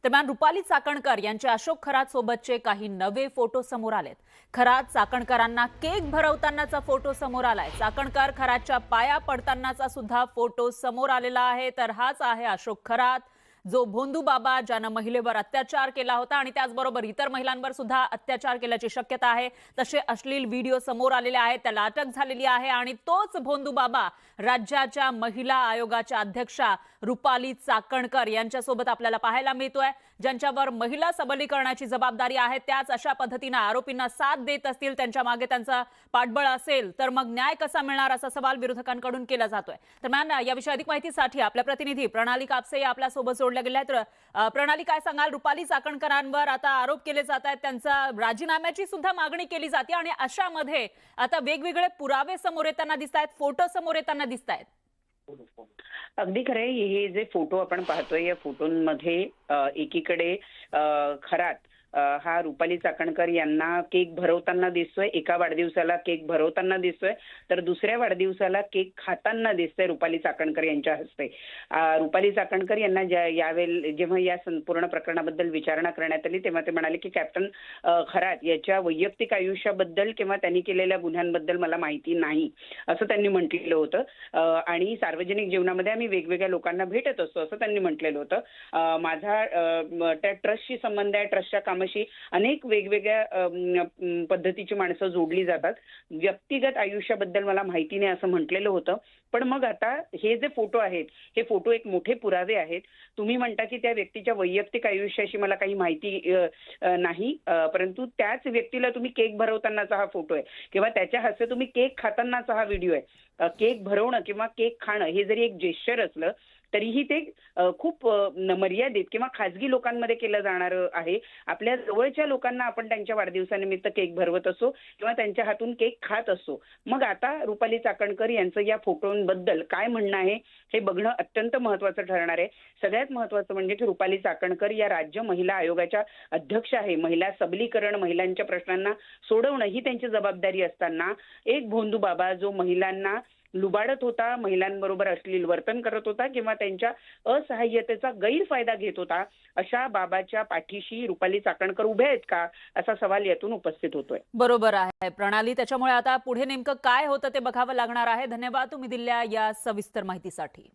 दरम्यान रुपाली चाकणकर यांच्या अशोक खरात सोबतचे काही नवे फोटो समोर आलेत। खरात चाकणकरांना केक भरवतानाचा फोटो समोर आलाय। चाकणकर खरातच्या पाया पडतानाचा सुद्धा फोटो समोर आलेला आहे। तर हाच आहे अशोक खरात, जो भोंदू बाबा ज्यानं महिलेवर अत्याचार केला होता आणि त्याचबरोबर इतर महिलांवर सुद्धा अत्याचार केल्याची शक्यता आहे। तसे अश्लील व्हिडिओ समोर आलेले आहेत, त्याला अटक झालेली आहे आणि तोच भोंदू बाबा राज्याच्या महिला आयोगाच्या अध्यक्षा रुपाली चाकणकर यांच्यासोबत आपल्याला पाहायला मिळतोय। ज्यांच्यावर महिला सबलीकरणाची जबाबदारी आहे त्याच अशा पद्धतीने आरोपींना साथ देत असतील, त्यांच्या मागे त्यांचा पाठबळ असेल तर मग न्याय कसा मिळणार असा सवाल विरोधकांकडून केला जातोय। दरम्यान याविषयी अधिक माहितीसाठी आपल्या प्रतिनिधी प्रणाली कापसे आपल्या सोबत जोडल्या गेल्या आहेत। प्रणाली, काय सांगाल? रुपाली चाकणकरांवर आता आरोप केले जात आहेत, त्यांचा राजीनाम्याची सुद्धा मागणी केली जाते आणि अशामध्ये आता वेगवेगळे पुरावे समोर येताना दिसत आहेत, फोटो समोर येताना दिसत आहेत। अगदी खरे, हे जे फोटो आपण पाहतोय या फोटोंमध्ये एकीकडे खरात हा रुपाली चाकणकर यांना केक भरवताना दिसतोय, एका वाढदिवसाला केक भरवताना दिसतोय, तर दुसऱ्या वाढदिवसाला केक खाताना दिसतोय रुपाली चाकणकर यांच्या हस्ते। रुपाली चाकणकर यांना यावेळी जेव्हा या संपूर्ण प्रकरणाबद्दल विचारणा करण्यात आली तेव्हा ते म्हणाले की कॅप्टन खरात याच्या वैयक्तिक आयुष्याबद्दल किंवा त्यांनी केलेल्या गुन्ह्यांबद्दल मला माहिती नाही, असं त्यांनी म्हटलेलं होतं। आणि सार्वजनिक जीवनामध्ये आम्ही वेगवेगळ्या लोकांना भेटत असतो असं त्यांनी म्हटलेलं होतं। माझा त्या ट्रस्टशी संबंध आहे, ट्रस्टच्या कामाशी अनेक वेगवेगळ्या पद्धतीची माणसं जोडली जातात, व्यक्तिगत आयुष्याबद्दल मला माहिती नाही असं म्हटलेलं होतं। पण मग आता हे जे फोटो आहेत हे फोटो एक मोठे पुरावे आहेत। तुम्ही म्हणता की त्या व्यक्तीच्या वैयक्तिक आयुष्याशी मला काही माहिती नाही, परंतु त्याच व्यक्तीला तुम्ही केक भरवतानाचा हा फोटो आहे किंवा त्याच्या हस्ते तुम्ही केक खातानाचा हा व्हिडिओ आहे। केक भरवणं किंवा केक खाणं हे जरी एक जेस्चर असलं तरीही ते खूप मर्यादित किंवा खाजगी लोकांमध्ये केलं जाणार आहे। आपल्या जवळच्या लोकांना आपण त्यांच्या वाढदिवसानिमित्त केक भरवत असो किंवा त्यांच्या हातून केक खात असो। मग आता रुपाली चाकणकर यांचं या फोटोंबद्दल काय म्हणणं आहे हे बघणं अत्यंत महत्त्वाचं ठरणार आहे। सगळ्यात महत्त्वाचं म्हणजे की रुपाली चाकणकर या राज्य महिला आयोगाच्या अध्यक्ष आहे। महिला सबलीकरण, महिलांच्या प्रश्नांना सोडवणं ही त्यांची जबाबदारी असताना एक भोंदू बाबा जो महिलांना लुबाडत होता, महिलांबरोबर अश्लील वर्तन करत होता किंवा त्यांच्या असहाय्यतेचा गैरफायदा घेत होता, अशा बाबाच्या पाठीशी रुपाली चाकणकर उभे आहेत का असा सवाल यातून उपस्थित होतोय। बरोबर आहे प्रणाली, त्याच्यामुळे आता पुढे नेमकं काय होतं ते बघावं लागणार आहे। धन्यवाद तुम्ही दिलेल्या या सविस्तर माहितीसाठी।